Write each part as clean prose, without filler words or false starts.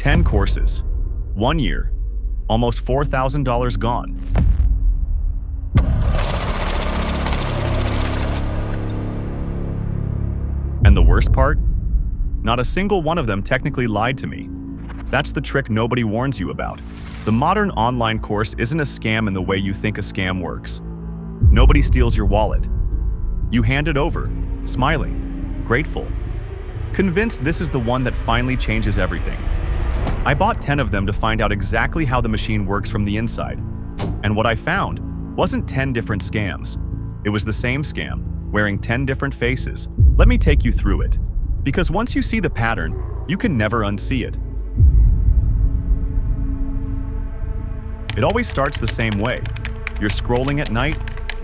10 courses, 1 year, almost $4,000 gone. And the worst part? Not a single one of them technically lied to me. That's the trick nobody warns you about. The modern online course isn't a scam in the way you think a scam works. Nobody steals your wallet. You hand it over, smiling, grateful, convinced this is the one that finally changes everything. I bought 10 of them to find out exactly how the machine works from the inside. And what I found wasn't 10 different scams. It was the same scam, wearing 10 different faces. Let me take you through it. Because once you see the pattern, you can never unsee it. It always starts the same way. You're scrolling at night,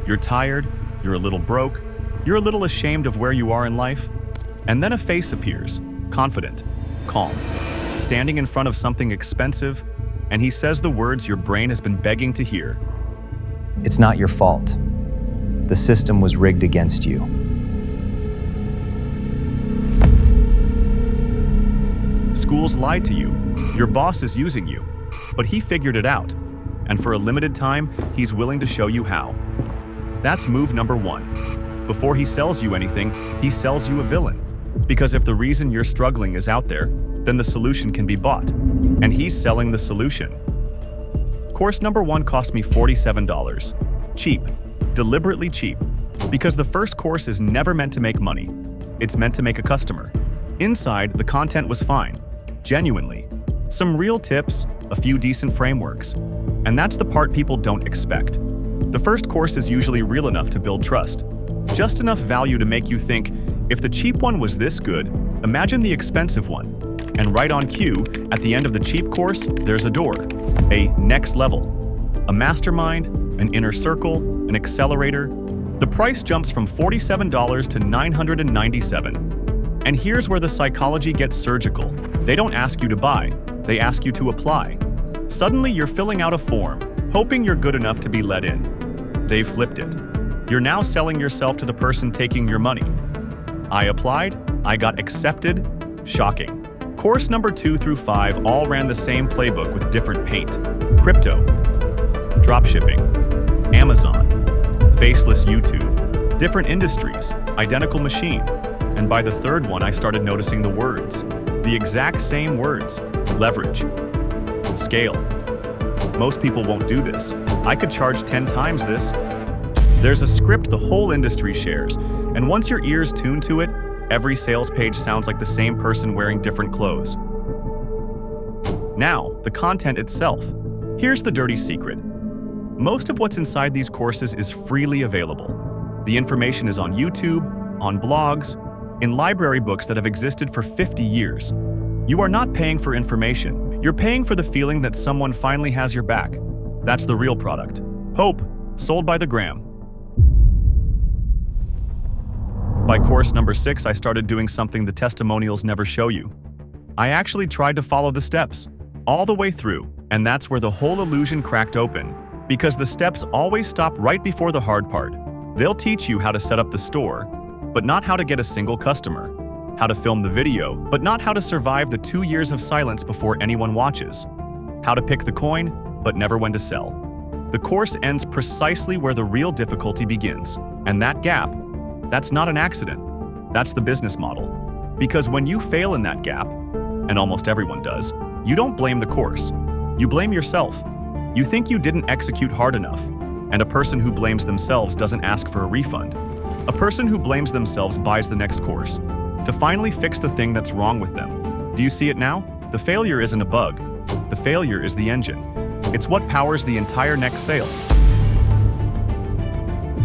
you're tired, you're a little broke, you're a little ashamed of where you are in life, and then a face appears, confident, calm, standing in front of something expensive, and he says the words your brain has been begging to hear. It's not your fault. The system was rigged against you. Schools lied to you. Your boss is using you, but he figured it out. And for a limited time, he's willing to show you how. That's move number 1. Before he sells you anything, he sells you a villain. Because if the reason you're struggling is out there, then the solution can be bought. And he's selling the solution. Course number 1 cost me $47. Cheap. Deliberately cheap. Because the first course is never meant to make money. It's meant to make a customer. Inside, the content was fine. Genuinely. Some real tips, a few decent frameworks. And that's the part people don't expect. The first course is usually real enough to build trust. Just enough value to make you think, if the cheap one was this good, imagine the expensive one. And right on cue, at the end of the cheap course, there's a door. A next level. A mastermind, an inner circle, an accelerator. The price jumps from $47 to $997. And here's where the psychology gets surgical. They don't ask you to buy, they ask you to apply. Suddenly you're filling out a form, hoping you're good enough to be let in. They've flipped it. You're now selling yourself to the person taking your money. I applied, I got accepted. Shocking. Course number 2 through 5 all ran the same playbook with different paint. Crypto, dropshipping, Amazon, faceless YouTube, different industries, identical machine. And by the third one, I started noticing the words. The exact same words. Leverage. Scale. Most people won't do this. I could charge 10 times this. There's a script the whole industry shares, and once your ears tune to it, every sales page sounds like the same person wearing different clothes. Now, the content itself. Here's the dirty secret. Most of what's inside these courses is freely available. The information is on YouTube, on blogs, in library books that have existed for 50 years. You are not paying for information. You're paying for the feeling that someone finally has your back. That's the real product. Hope, sold by the gram. By course number 6, I started doing something the testimonials never show you. I actually tried to follow the steps, all the way through, and that's where the whole illusion cracked open. Because the steps always stop right before the hard part. They'll teach you how to set up the store, but not how to get a single customer. How to film the video, but not how to survive the 2 years of silence before anyone watches. How to pick the coin, but never when to sell. The course ends precisely where the real difficulty begins. And that gap, that's not an accident. That's the business model. Because when you fail in that gap, and almost everyone does, you don't blame the course. You blame yourself. You think you didn't execute hard enough. And a person who blames themselves doesn't ask for a refund. A person who blames themselves buys the next course to finally fix the thing that's wrong with them. Do you see it now? The failure isn't a bug. The failure is the engine. It's what powers the entire next sale.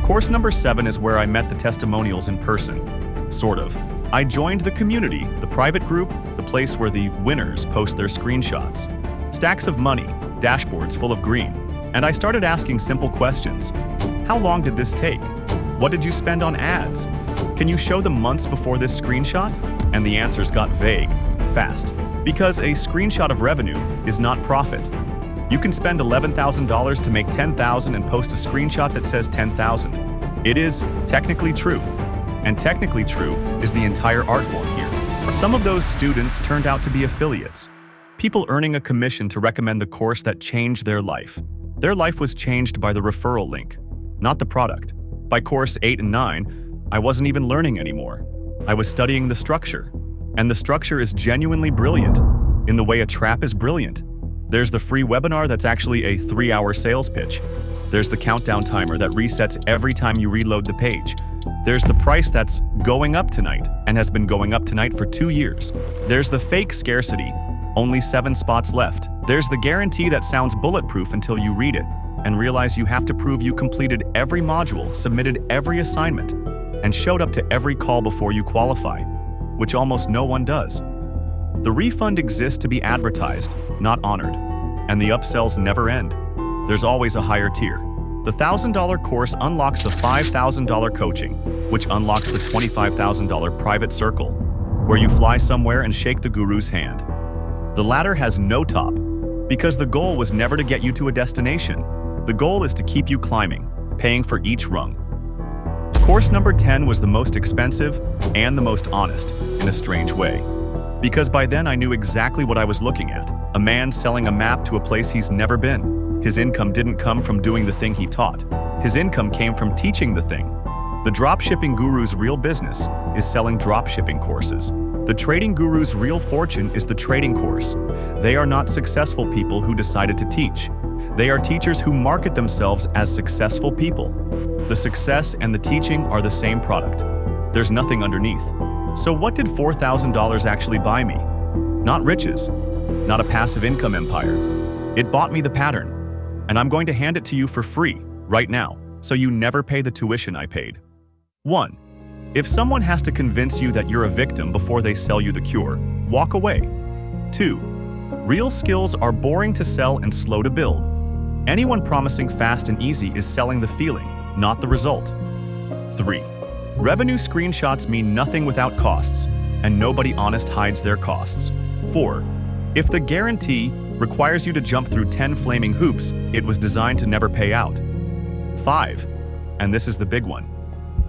Course number 7 is where I met the testimonials in person. Sort of. I joined the community, the private group, the place where the winners post their screenshots. Stacks of money, dashboards full of green. And I started asking simple questions. How long did this take? What did you spend on ads? Can you show the months before this screenshot? And the answers got vague, fast. Because a screenshot of revenue is not profit. You can spend $11,000 to make $10,000 and post a screenshot that says $10,000. It is technically true. And technically true is the entire art form here. Some of those students turned out to be affiliates. People earning a commission to recommend the course that changed their life. Their life was changed by the referral link, not the product. By course 8 and 9, I wasn't even learning anymore. I was studying the structure. And the structure is genuinely brilliant, in the way a trap is brilliant. There's the free webinar that's actually a 3-hour sales pitch. There's the countdown timer that resets every time you reload the page. There's the price that's going up tonight and has been going up tonight for 2 years. There's the fake scarcity, only 7 spots left. There's the guarantee that sounds bulletproof until you read it and realize you have to prove you completed every module, submitted every assignment, and showed up to every call before you qualify, which almost no one does. The refund exists to be advertised, not honored, and the upsells never end. There's always a higher tier. The $1,000 course unlocks the $5,000 coaching, which unlocks the $25,000 private circle, where you fly somewhere and shake the guru's hand. The ladder has no top, because the goal was never to get you to a destination. The goal is to keep you climbing, paying for each rung. Course number 10 was the most expensive and the most honest, in a strange way. Because by then I knew exactly what I was looking at. A man selling a map to a place he's never been. His income didn't come from doing the thing he taught. His income came from teaching the thing. The dropshipping guru's real business is selling dropshipping courses. The trading guru's real fortune is the trading course. They are not successful people who decided to teach. They are teachers who market themselves as successful people. The success and the teaching are the same product. There's nothing underneath. So what did $4,000 actually buy me? Not riches, not a passive income empire. It bought me the pattern. And I'm going to hand it to you for free, right now, so you never pay the tuition I paid. 1. If someone has to convince you that you're a victim before they sell you the cure, walk away. 2. Real skills are boring to sell and slow to build. Anyone promising fast and easy is selling the feeling, not the result. 3. Revenue screenshots mean nothing without costs, and nobody honest hides their costs. 4. If the guarantee requires you to jump through 10 flaming hoops, it was designed to never pay out. 5. And this is the big one.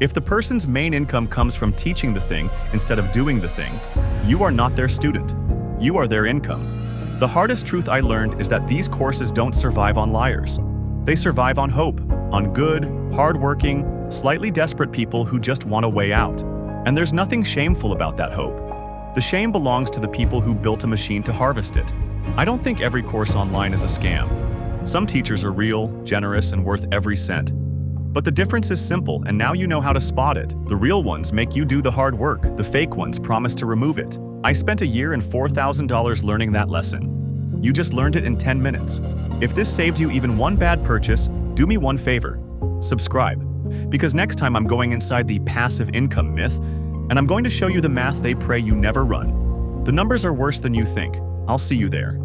If the person's main income comes from teaching the thing instead of doing the thing, you are not their student. You are their income. The hardest truth I learned is that these courses don't survive on liars. They survive on hope, on good, hardworking, slightly desperate people who just want a way out. And there's nothing shameful about that hope. The shame belongs to the people who built a machine to harvest it. I don't think every course online is a scam. Some teachers are real, generous, and worth every cent. But the difference is simple, and now you know how to spot it. The real ones make you do the hard work. The fake ones promise to remove it. I spent a year and $4,000 learning that lesson. You just learned it in 10 minutes. If this saved you even one bad purchase, do me one favor. Subscribe. Because next time I'm going inside the passive income myth, and I'm going to show you the math they pray you never run. The numbers are worse than you think. I'll see you there.